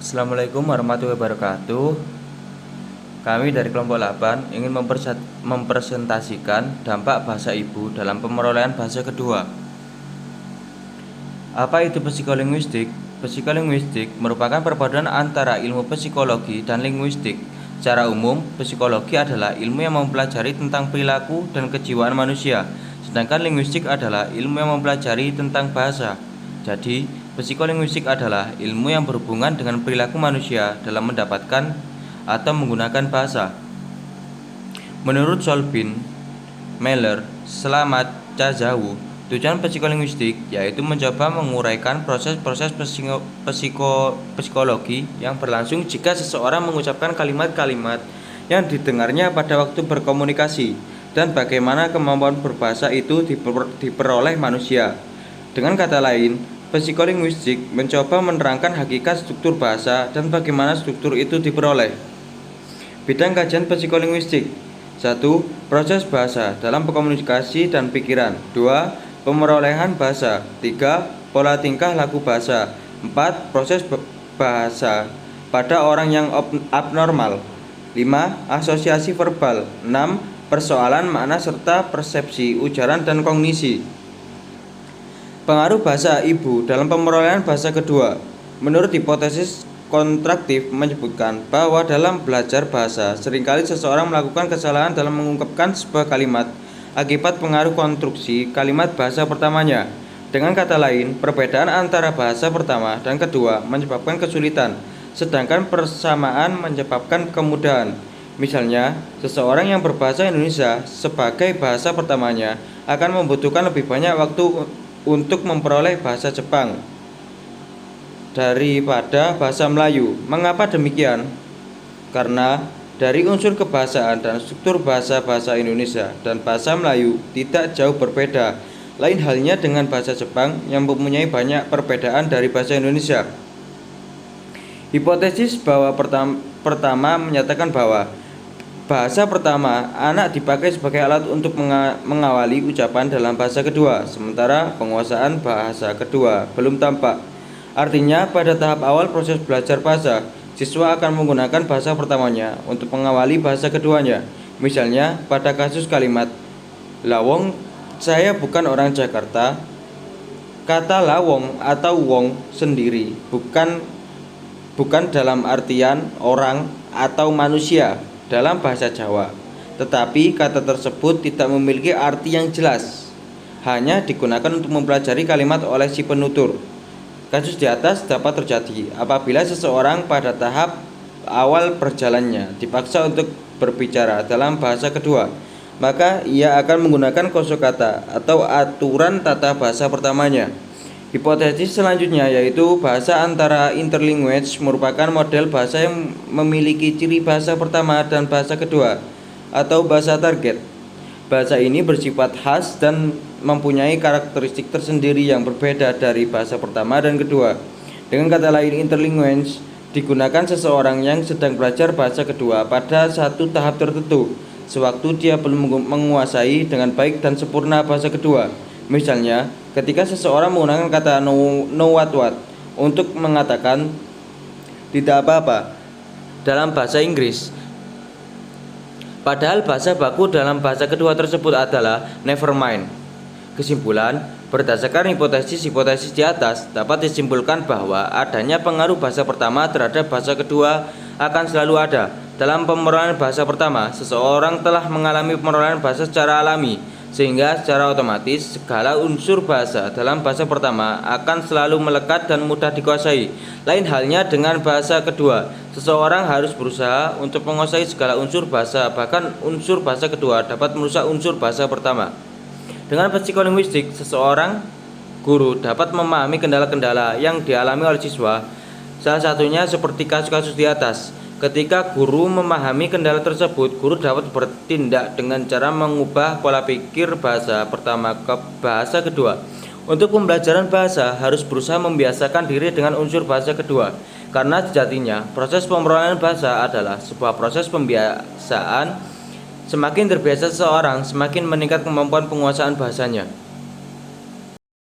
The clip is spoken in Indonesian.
Assalamualaikum warahmatullahi wabarakatuh. Kami dari kelompok 8 ingin mempresentasikan dampak bahasa ibu dalam pemerolehan bahasa kedua. Apa itu psikolinguistik? Psikolinguistik merupakan perpaduan antara ilmu psikologi dan linguistik. Secara umum, psikologi adalah ilmu yang mempelajari tentang perilaku dan kejiwaan manusia, sedangkan linguistik adalah ilmu yang mempelajari tentang bahasa. Jadi, psikolinguistik adalah ilmu yang berhubungan dengan perilaku manusia dalam mendapatkan atau menggunakan bahasa. Menurut Solbin, Meller, Slamet, Cazawu, tujuan psikolinguistik yaitu mencoba menguraikan proses-proses psikologi yang berlangsung jika seseorang mengucapkan kalimat-kalimat yang didengarnya pada waktu berkomunikasi dan bagaimana kemampuan berbahasa itu diperoleh manusia. Dengan kata lain, psikolinguistik mencoba menerangkan hakikat struktur bahasa dan bagaimana struktur itu diperoleh. Bidang kajian psikolinguistik: 1. Proses bahasa dalam komunikasi dan pikiran. 2. Pemerolehan bahasa. 3. Pola tingkah laku bahasa. 4. Proses bahasa pada orang yang abnormal. 5. Asosiasi verbal. 6. Persoalan makna serta persepsi, ujaran dan kognisi. Pengaruh bahasa ibu dalam pemerolehan bahasa kedua. Menurut hipotesis kontraktif menyebutkan bahwa dalam belajar bahasa, seringkali seseorang melakukan kesalahan dalam mengungkapkan sebuah kalimat akibat pengaruh konstruksi kalimat bahasa pertamanya. Dengan kata lain, perbedaan antara bahasa pertama dan kedua menyebabkan kesulitan, sedangkan persamaan menyebabkan kemudahan. Misalnya, seseorang yang berbahasa Indonesia sebagai bahasa pertamanya akan membutuhkan lebih banyak waktu untuk memperoleh bahasa Jepang daripada bahasa Melayu. Mengapa demikian? Karena dari unsur kebahasaan dan struktur bahasa Indonesia dan bahasa Melayu tidak jauh berbeda. Lain halnya dengan bahasa Jepang yang mempunyai banyak perbedaan dari bahasa Indonesia. Hipotesis bahwa pertama menyatakan bahwa bahasa pertama anak dipakai sebagai alat untuk mengawali ucapan dalam bahasa kedua, sementara penguasaan bahasa kedua belum tampak. Artinya, pada tahap awal proses belajar bahasa, siswa akan menggunakan bahasa pertamanya untuk mengawali bahasa keduanya. Misalnya, pada kasus kalimat "Lawong, saya bukan orang Jakarta", kata lawong atau wong sendiri bukan dalam artian orang atau manusia dalam bahasa Jawa, tetapi kata tersebut tidak memiliki arti yang jelas, hanya digunakan untuk mempelajari kalimat oleh si penutur. Kasus di atas dapat terjadi apabila seseorang pada tahap awal perjalanannya dipaksa untuk berbicara dalam bahasa kedua, maka ia akan menggunakan kosakata atau aturan tata bahasa pertamanya. Hipotesis selanjutnya yaitu bahasa antara interlinguage merupakan model bahasa yang memiliki ciri bahasa pertama dan bahasa kedua atau bahasa target. Bahasa ini bersifat khas dan mempunyai karakteristik tersendiri yang berbeda dari bahasa pertama dan kedua. Dengan kata lain, interlinguage digunakan seseorang yang sedang belajar bahasa kedua pada satu tahap tertentu, sewaktu dia belum menguasai dengan baik dan sempurna bahasa kedua. Misalnya, ketika seseorang menggunakan kata no what untuk mengatakan tidak apa-apa dalam bahasa Inggris, padahal bahasa baku dalam bahasa kedua tersebut adalah never mind. Kesimpulan, berdasarkan hipotesis di atas, dapat disimpulkan bahwa adanya pengaruh bahasa pertama terhadap bahasa kedua akan selalu ada. Dalam pemerolehan bahasa pertama, seseorang telah mengalami pemerolehan bahasa secara alami, sehingga secara otomatis segala unsur bahasa dalam bahasa pertama akan selalu melekat dan mudah dikuasai. Lain halnya dengan bahasa kedua, seseorang harus berusaha untuk menguasai segala unsur bahasa, bahkan unsur bahasa kedua dapat merusak unsur bahasa pertama. Dengan psikolinguistik, seseorang guru dapat memahami kendala-kendala yang dialami oleh siswa, salah satunya seperti kasus-kasus di atas. Ketika guru memahami kendala tersebut, guru dapat bertindak dengan cara mengubah pola pikir bahasa pertama ke bahasa kedua. Untuk pembelajaran bahasa harus berusaha membiasakan diri dengan unsur bahasa kedua, karena sejatinya proses pemerolehan bahasa adalah sebuah proses pembiasaan. Semakin terbiasa seseorang, semakin meningkat kemampuan penguasaan bahasanya.